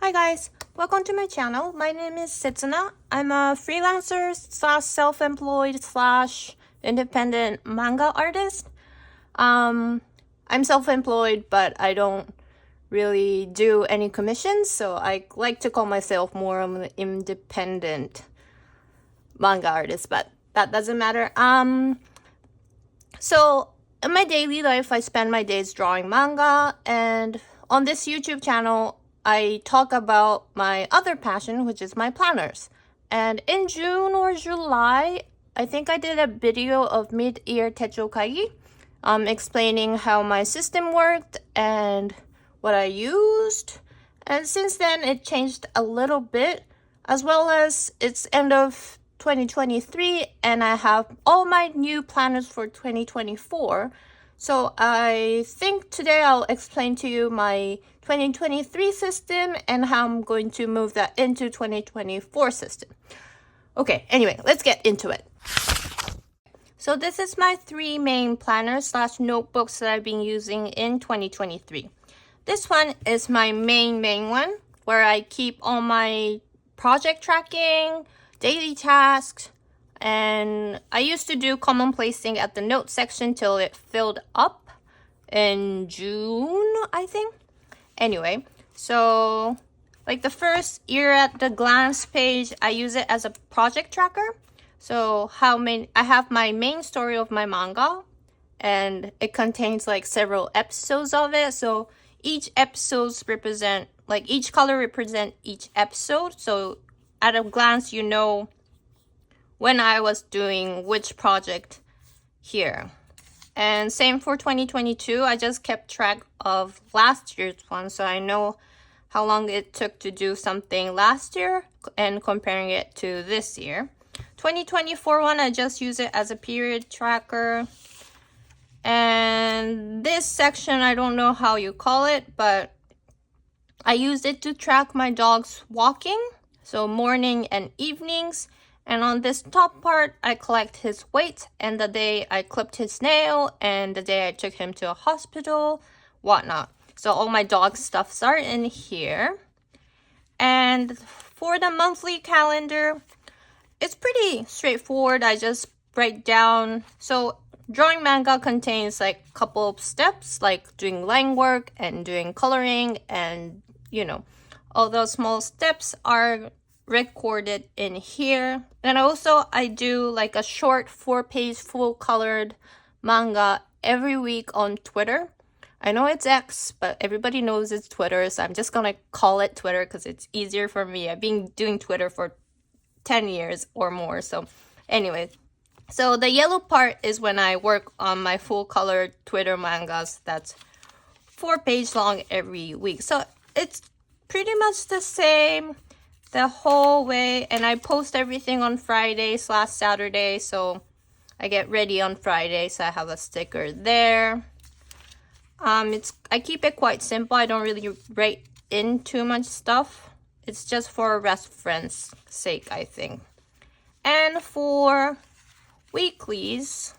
Hi guys, welcome to my channel. My name is Setsuna. I'm a freelancer slash self-employed slash independent manga artist. I'm self-employed, but I don't really do any commissions, so I like to call myself more of an independent manga artist, but that doesn't matter. So in my daily life, I spend my days drawing manga, and on this YouTube channel, I talk about my other passion, which is my planners. And in June or July, I think I did a video of mid-year techo kaigi, explaining how my system worked and what I used. And since then, it changed a little bit, as well as it's end of 2023, and I have all my new planners for 2024. So I think today I'll explain to you my 2023 system and how I'm going to move that into 2024 system. Okay, anyway, let's get into it. So this is my 3 main planners slash notebooks that I've been using in 2023. This one is my main one, where I keep all my project tracking, daily tasks, and I used to do common placing at the note section till it filled up in June, I think. Anyway, so like the first year at the glance page, I use it as a project tracker. So I have my main story of my manga, and it contains like several episodes of it. So each episodes represent, like each color represent each episode. So at a glance, you know when I was doing which project here. And same for 2022, I just kept track of last year's one, so I know how long it took to do something last year and comparing it to this year. 2024 one, I just use it as a period tracker. And this section, I don't know how you call it, but I used it to track my dog's walking, so morning and evenings. And on this top part, I collect his weight and the day I clipped his nail and the day I took him to a hospital, whatnot. So all my dog stuffs are in here. And for the monthly calendar, it's pretty straightforward. I just write down. So drawing manga contains like a couple of steps, like doing line work and doing coloring, and all those small steps are recorded in here. And also I do like a short 4-page full colored manga every week on Twitter. I know it's X, but everybody knows it's Twitter, so I'm just gonna call it Twitter because it's easier for me. I've been doing Twitter for 10 years or more. So anyway, so the yellow part is when I work on my full colored Twitter mangas. That's 4-page long every week. So it's pretty much the same the whole way, and I post everything on Friday / Saturday, so I get ready on Friday, so I have a sticker there. I keep it quite simple. I don't really write in too much stuff. It's just for reference sake, I think. And for weeklies,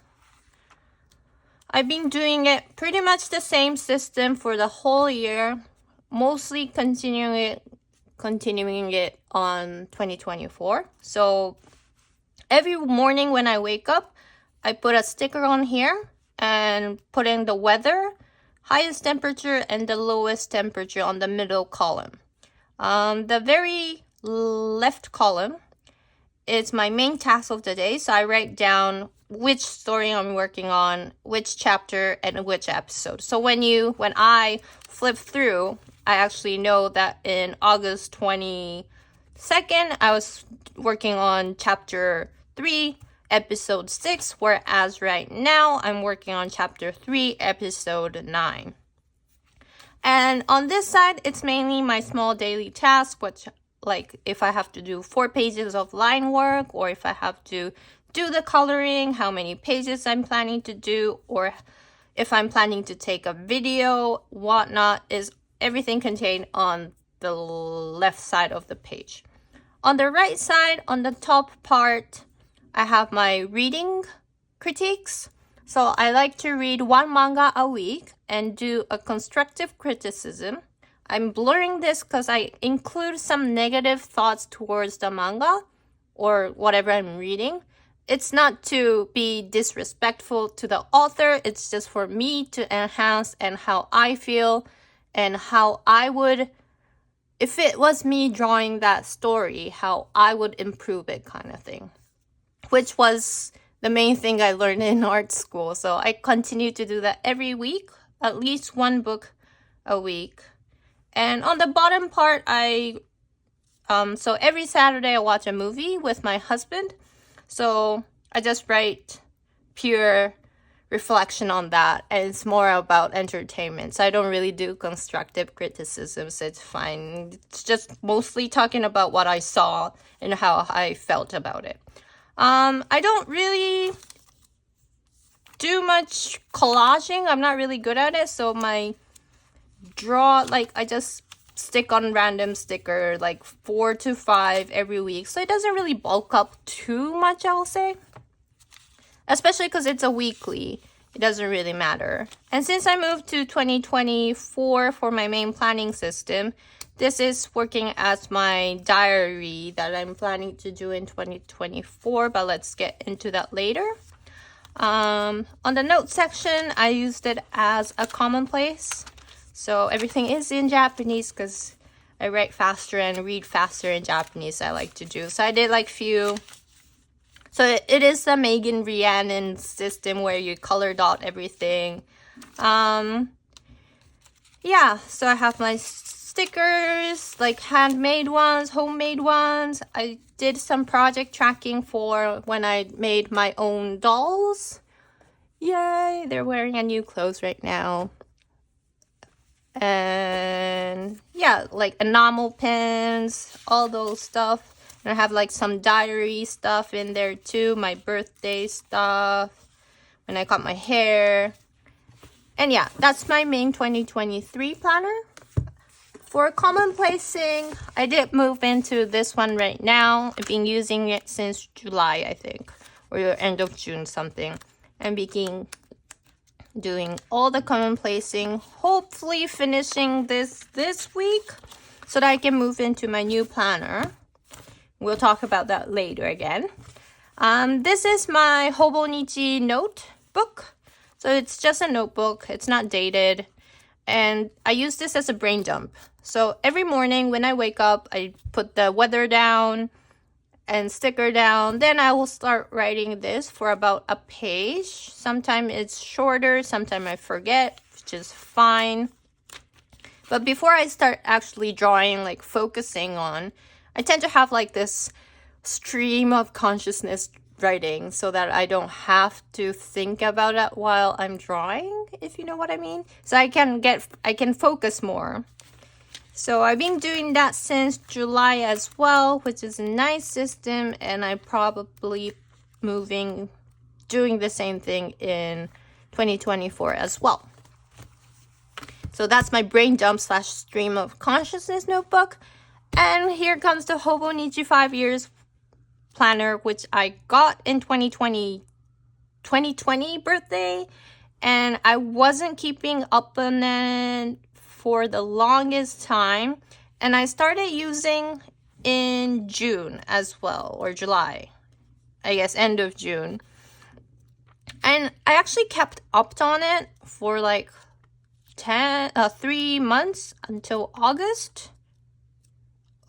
I've been doing it pretty much the same system for the whole year, mostly continuing it on 2024. So every morning when I wake up, I put a sticker on here and put in the weather, highest temperature, and the lowest temperature on the middle column. The very left column is my main task of the day. So I write down which story I'm working on, which chapter, and which episode. So when I flip through, I actually know that in August 22nd, I was working on chapter 3, episode 6, whereas right now I'm working on chapter 3, episode 9. And on this side, it's mainly my small daily tasks, which like if I have to do 4 pages of line work, or if I have to do the coloring, how many pages I'm planning to do, or if I'm planning to take a video, whatnot, is everything contained on the left side of the page. On the right side, on the top part, I have my reading critiques. So I like to read 1 manga a week and do a constructive criticism. I'm blurring this because I include some negative thoughts towards the manga or whatever I'm reading. It's not to be disrespectful to the author. It's just for me to enhance and how I feel and how I would, if it was me drawing that story, how I would improve it kind of thing. Which was the main thing I learned in art school. So I continue to do that every week, at least one book a week. And on the bottom part, so every Saturday I watch a movie with my husband. So I just write pure reflection on that. And it's more about entertainment. So I don't really do constructive criticisms. It's fine. It's just mostly talking about what I saw and how I felt about it. I don't really do much collaging. I'm not really good at it. So my I just stick on random sticker, like 4 to 5 every week. So it doesn't really bulk up too much, I'll say. Especially because it's a weekly. It doesn't really matter. And since I moved to 2024 for my main planning system, this is working as my diary that I'm planning to do in 2024. But let's get into that later. On the note section, I used it as a commonplace. So everything is in Japanese because I write faster and read faster in Japanese. I like to do. So I did like few. So it is the Megan Rhiannon system where you color dot everything. Yeah, so I have my stickers, like handmade ones, homemade ones. I did some project tracking for when I made my own dolls. Yay, they're wearing a new clothes right now. And yeah, like enamel pins, all those stuff. And I have like some diary stuff in there too, my birthday stuff, when I cut my hair. And yeah, that's my main 2023 planner. For commonplacing, I did move into this one right now. I've been using it since July, I think, or end of June something. I'm doing all the commonplacing, hopefully finishing this week so that I can move into my new planner. We'll talk about that later again. This is my Hobonichi notebook. So it's just a notebook. It's not dated. And I use this as a brain dump. So every morning when I wake up, I put the weather down and sticker down. Then I will start writing this for about a page. Sometimes it's shorter. Sometimes I forget, which is fine. But before I start actually drawing, like focusing on, I tend to have like this stream of consciousness writing so that I don't have to think about it while I'm drawing, if you know what I mean. So I can focus more. So I've been doing that since July as well, which is a nice system, and I'm probably doing the same thing in 2024 as well. So that's my brain dump / stream of consciousness notebook. And here comes the Hobonichi 5 years planner, which I got in 2020 birthday. And I wasn't keeping up on it for the longest time. And I started using in June as well, or July. I guess end of June. And I actually kept up on it for like 3 months until August.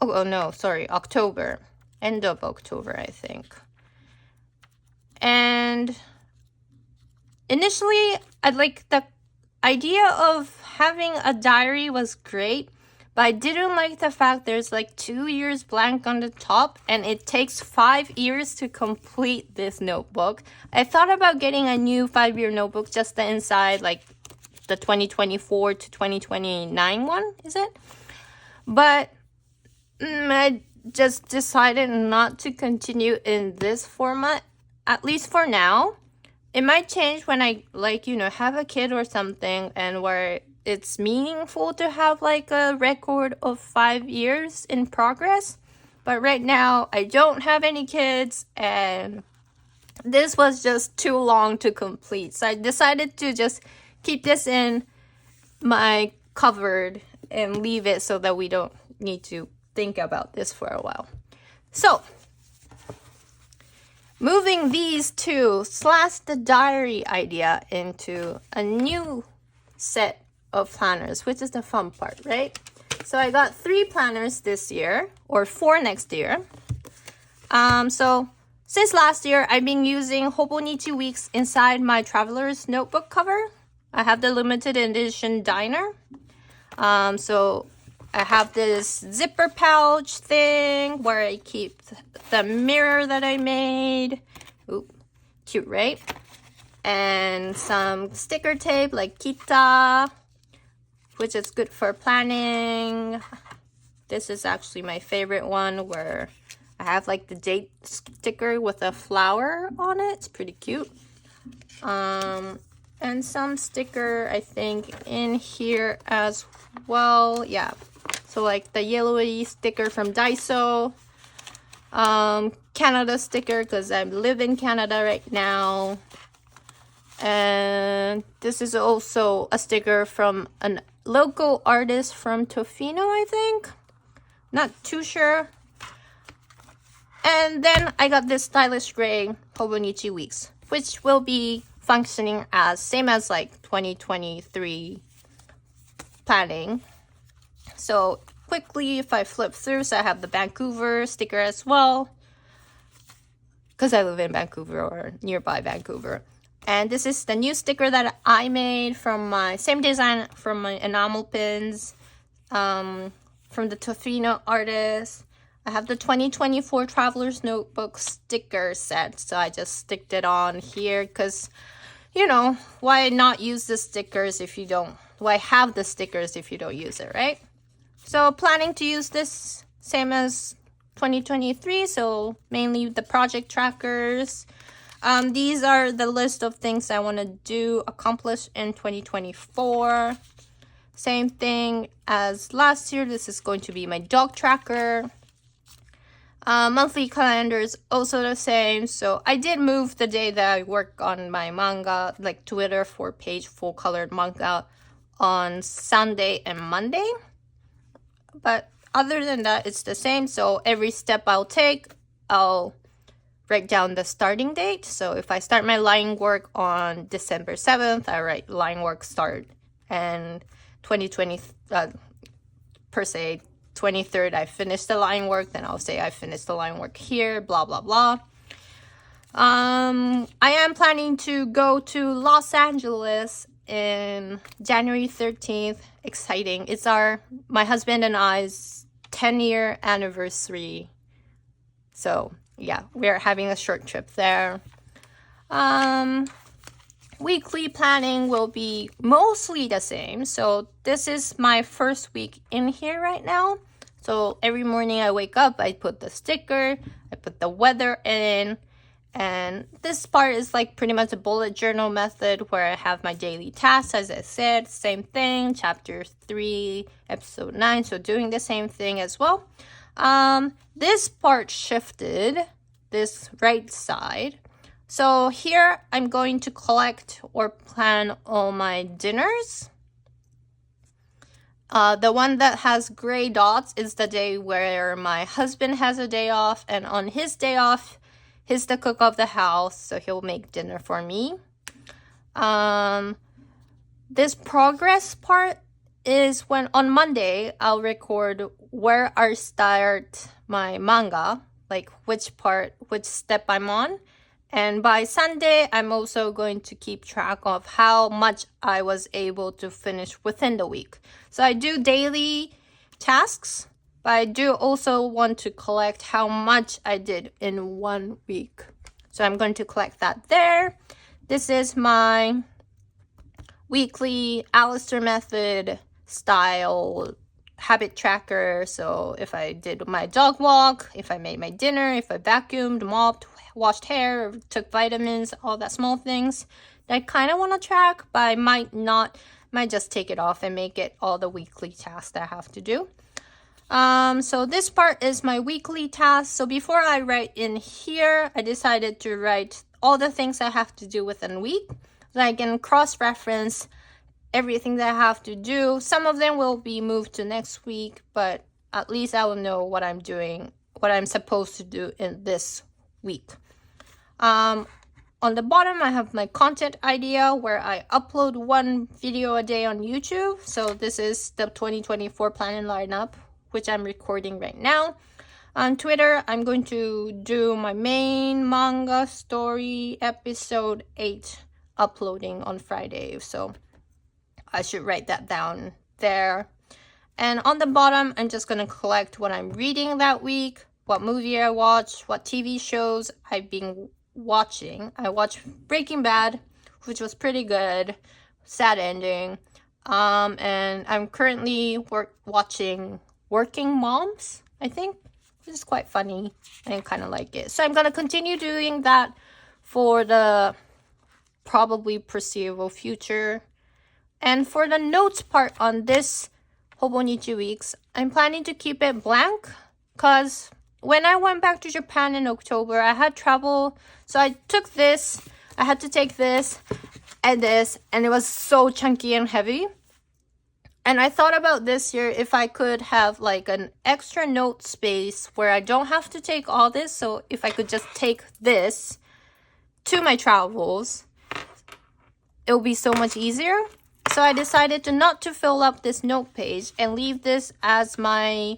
Oh no, sorry, October. End of October, I think. And initially, the idea of having a diary was great, but I didn't like the fact there's like 2 years blank on the top, and it takes 5 years to complete this notebook. I thought about getting a new 5-year notebook, just the inside, like the 2024 to 2029 one, is it? But I just decided not to continue in this format, at least for now. It might change when I have a kid or something, and where it's meaningful to have like a record of 5 years in progress. But right now I don't have any kids, and this was just too long to complete. So I decided to just keep this in my covered and leave it so that we don't need to think about this for a while. So, moving these two / the diary idea into a new set of planners, which is the fun part, right? So I got 3 planners this year, or 4 next year. So since last year, I've been using Hobonichi weeks inside my traveler's notebook cover. I have the limited edition diner. So I have this zipper pouch thing where I keep the mirror that I made. Ooh, cute, right? And some sticker tape like Kita, which is good for planning. This is actually my favorite one where I have like the date sticker with a flower on it. It's pretty cute. And some sticker, I think, in here as well. Yeah. So like the yellowy sticker from Daiso. Canada sticker because I live in Canada right now. And this is also a sticker from a local artist from Tofino, I think. Not too sure. And then I got this stylish gray Hobonichi weeks, which will be functioning as same as like 2023 planning. So quickly, if I flip through, so I have the Vancouver sticker as well, because I live in Vancouver or nearby Vancouver. And this is the new sticker that I made from my same design from my enamel pins from the Tofino artist. I have the 2024 Traveler's Notebook sticker set, so I just sticked it on here because, you know, why not use the stickers if you don't, why have the stickers if you don't use it, right? So planning to use this same as 2023, so mainly the project trackers. These are the list of things I want to do, accomplish in 2024. Same thing as last year. This is going to be my dog tracker. Monthly calendar is also the same. So I did move the day that I work on my manga, like Twitter 4-page full colored manga on Sunday and Monday. But other than that, it's the same. So every step I'll take, I'll write down the starting date. So if I start my line work on December 7th, I write line work start. And 2020, per se, 23rd, I finished the line work. Then I'll say I finished the line work here, blah, blah, blah. I am planning to go to Los Angeles in January 13th. Exciting. It's my husband and I's 10-year anniversary. So yeah, we're having a short trip there. Weekly planning will be mostly the same. So this is my first week in here right now. So every morning I wake up, I put the sticker, I put the weather in, and this part is like pretty much a bullet journal method where I have my daily tasks, as I said, same thing, chapter 3, episode 9, so doing the same thing as well. This part shifted, this right side. So here I'm going to collect or plan all my dinners. The one that has gray dots is the day where my husband has a day off, and on his day off, he's the cook of the house, so he'll make dinner for me. This progress part is when on Monday, I'll record where I start my manga, like which step I'm on. And by Sunday, I'm also going to keep track of how much I was able to finish within the week. So I do daily tasks, but I do also want to collect how much I did in 1 week. So I'm going to collect that there. This is my weekly Alistair method style habit tracker. So if I did my dog walk, if I made my dinner, if I vacuumed, mopped, washed hair, took vitamins, all that small things that I kind of want to track, but I might just take it off and make it all the weekly tasks that I have to do. So this part is my weekly task. So before I write in here, I decided to write all the things I have to do within a week so I can cross-reference everything that I have to do. Some of them will be moved to next week, but at least I will know what I'm doing, what I'm supposed to do in this week. On the bottom, I have my content idea where I upload one video a day on YouTube. So this is the 2024 Planner Line-up, which I'm recording right now. On Twitter, I'm going to do my main manga story episode 8 uploading on Friday. So I should write that down there. And on the bottom, I'm just going to collect what I'm reading that week, what movie I watched, what TV shows I've been watching. I watched Breaking Bad, which was pretty good. Sad ending. And I'm currently watching Working Moms, I think, which is quite funny. I kind of like it. So I'm going to continue doing that for the probably foreseeable future. And for the notes part on this Hobonichi weeks, I'm planning to keep it blank because when I went back to Japan in October, I had travel. So I took this, I had to take this, and it was so chunky and heavy. And I thought about this year if I could have like an extra note space where I don't have to take all this. So if I could just take this to my travels, it will be so much easier. So I decided not to fill up this note page and leave this as my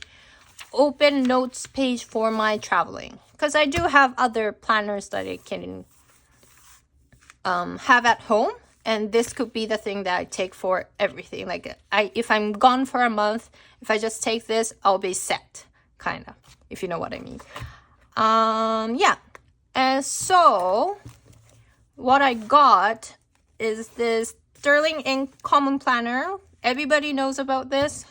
open notes page for my traveling, because I do have other planners that I can have at home, and this could be the thing that I take for everything. Like if I'm gone for a month, if I just take this, I'll be set, kind of, if you know what I mean. Yeah. And so what I got is this Sterling Ink Common Planner. Everybody knows about this.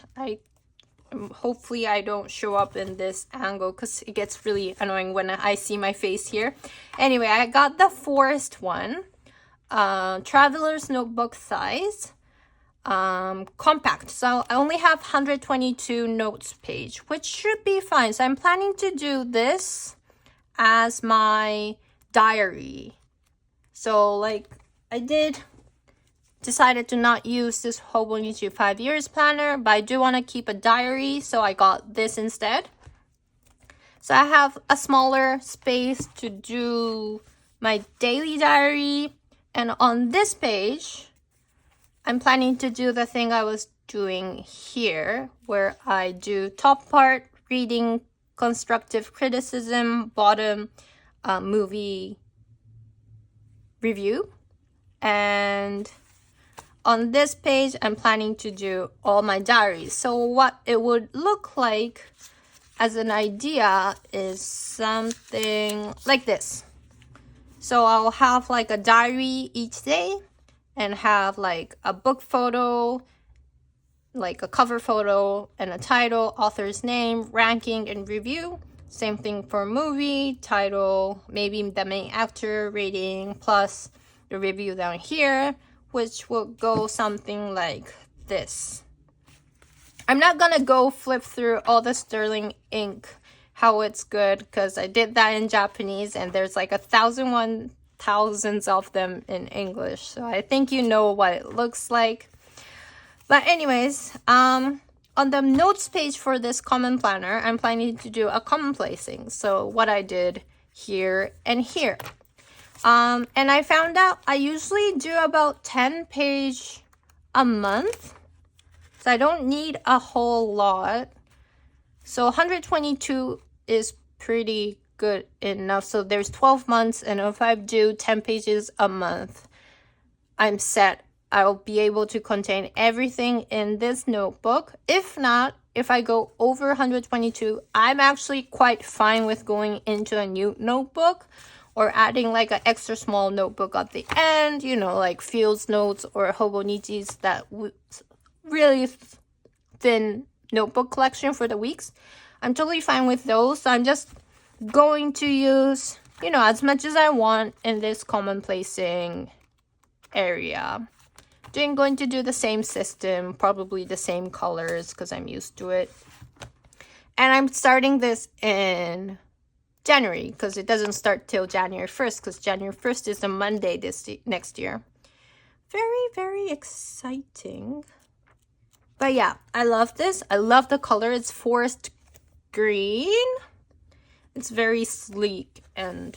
Hopefully I don't show up in this angle because it gets really annoying when I see my face here. Anyway, I got the forest one, traveler's notebook size, compact. So I only have 122 notes page, which should be fine. So I'm planning to do this as my diary. So like I decided to not use this Hobonichi 5 years planner, but I do want to keep a diary, so I got this instead. So I have a smaller space to do my daily diary, and on this page, I'm planning to do the thing I was doing here, where I do top part, reading, constructive criticism, bottom, movie review, and on this page, I'm planning to do all my diaries. So what it would look like as an idea is something like this. So I'll have like a diary each day and have like a book photo, like a cover photo and a title, author's name, ranking, and review. Same thing for movie, title, maybe the main actor, rating, plus the review down here, which will go something like this. I'm not gonna go flip through all the Sterling ink, how it's good, because I did that in Japanese and there's like 1,000 of them in English. So I think you know what it looks like. But anyways, on the notes page for this common planner, I'm planning to do a commonplacing. So what I did here and here. And I found out I usually do about 10 page a month. So I don't need a whole lot. So 122 is pretty good enough. So there's 12 months. And if I do 10 pages a month, I'm set. I'll be able to contain everything in this notebook. If not, if I go over 122, I'm actually quite fine with going into a new notebook or adding like an extra small notebook at the end, you know, like Fields Notes or Hobonichi's, that really thin notebook collection for the weeks. I'm totally fine with those. So I'm just going to use, you know, as much as I want in this commonplacing area. Going to do the same system, probably the same colors because I'm used to it. And I'm starting this in January because it doesn't start till January 1st because January 1st is a Monday next year. very, very exciting. But yeah, I love this. I love the color. It's forest green. It's very sleek and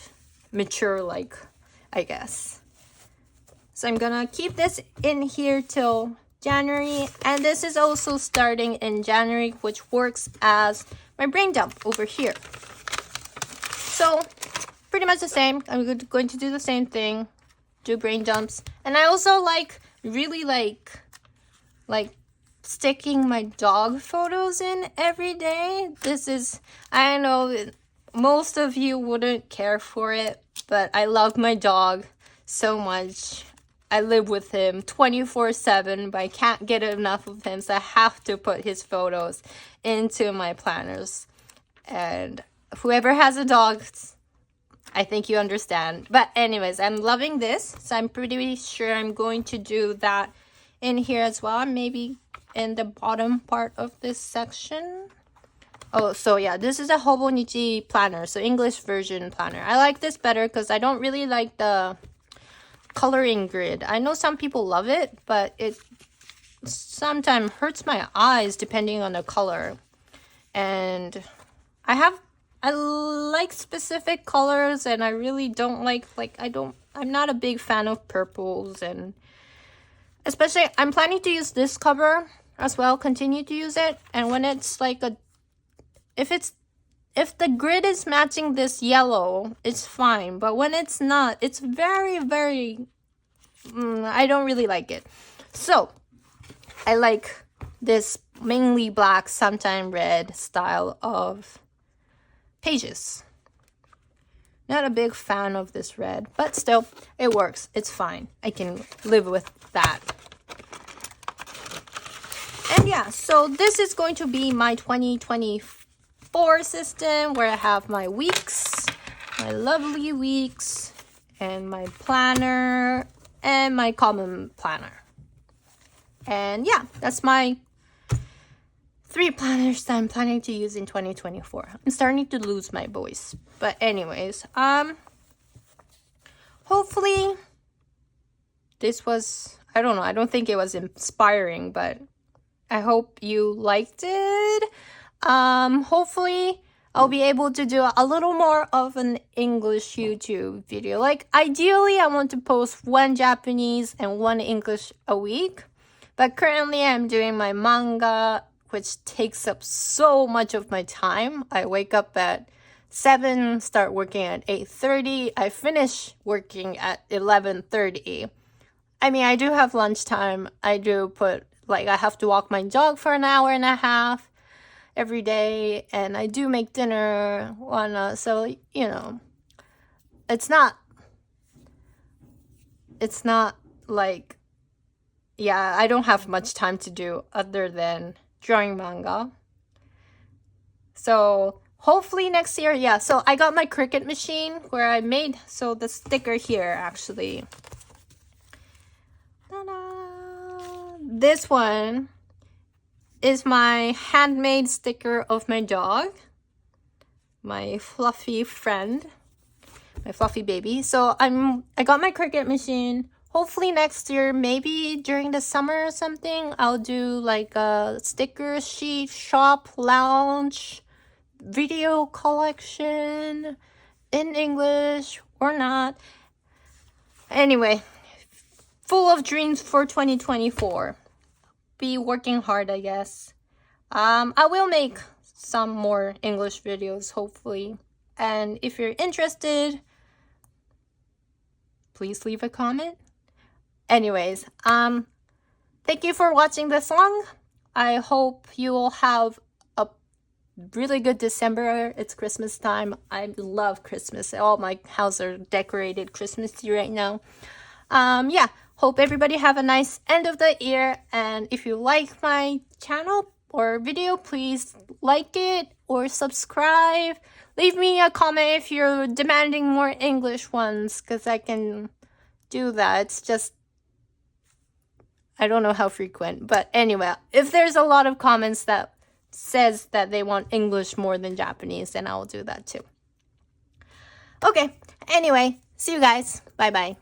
mature, like, I guess. So I'm gonna keep this in here till January. And this is also starting in January, which works as my brain dump over here. So pretty much the same. I'm going to do the same thing, do brain dumps. And I also really like sticking my dog photos in every day. This is, I know most of you wouldn't care for it, but I love my dog so much. I live with him 24/7, but I can't get enough of him, so I have to put his photos into my planners. And whoever has a dog, I think you understand. But anyways, I'm loving this, so I'm pretty sure I'm going to do that in here as well, maybe in the bottom part of this section. Oh, so yeah, this is a Hobonichi planner, so English version planner. I like this better because I don't really like the coloring grid. I know some people love it, but it sometimes hurts my eyes depending on the color. And I like specific colors, and I really don't I'm not a big fan of purples, and especially I'm planning to use this cover as well, continue to use it. And when it's if the grid is matching this yellow, it's fine. But when it's not, it's very, very, I don't really like it. So I like this mainly black, sometime red style of pages. Not a big fan of this red, but still, it works. It's fine. I can live with that. And yeah, so this is going to be my 2024 system, where I have my weeks, my lovely weeks, and my planner, and my common planner. And yeah, that's my 3 planners that I'm planning to use in 2024. I'm starting to lose my voice. But anyways, hopefully this was, I don't know, I don't think it was inspiring, but I hope you liked it. Hopefully I'll be able to do a little more of an English YouTube video. Ideally, I want to post 1 Japanese and 1 English a week. But currently I'm doing my manga, which takes up so much of my time. I wake up at 7, start working at 8:30. I finish working at 11:30. I mean, I do have lunchtime. I do I have to walk my dog for an hour and a half every day, and I do make dinner. So, it's not yeah, I don't have much time to do other than drawing manga. So hopefully next year, yeah. So I got my Cricut machine where I made, so the sticker here actually. Ta-da! This one is my handmade sticker of my dog, my fluffy friend, my fluffy baby. So I got my Cricut machine. Hopefully next year, maybe during the summer or something, I'll do a sticker sheet shop lounge video collection in English or not. Anyway, full of dreams for 2024. Be working hard, I guess. I will make some more English videos, hopefully. And if you're interested, please leave a comment. Anyways, thank you for watching this long. I hope you will have a really good December. It's Christmas time. I love Christmas. All my houses are decorated Christmassy right now. Yeah, hope everybody have a nice end of the year. And if you like my channel or video, please like it or subscribe. Leave me a comment if you're demanding more English ones, because I can do that. It's just, I don't know how frequent, but anyway, if there's a lot of comments that says that they want English more than Japanese, then I will do that too. Okay, anyway, see you guys. Bye-bye.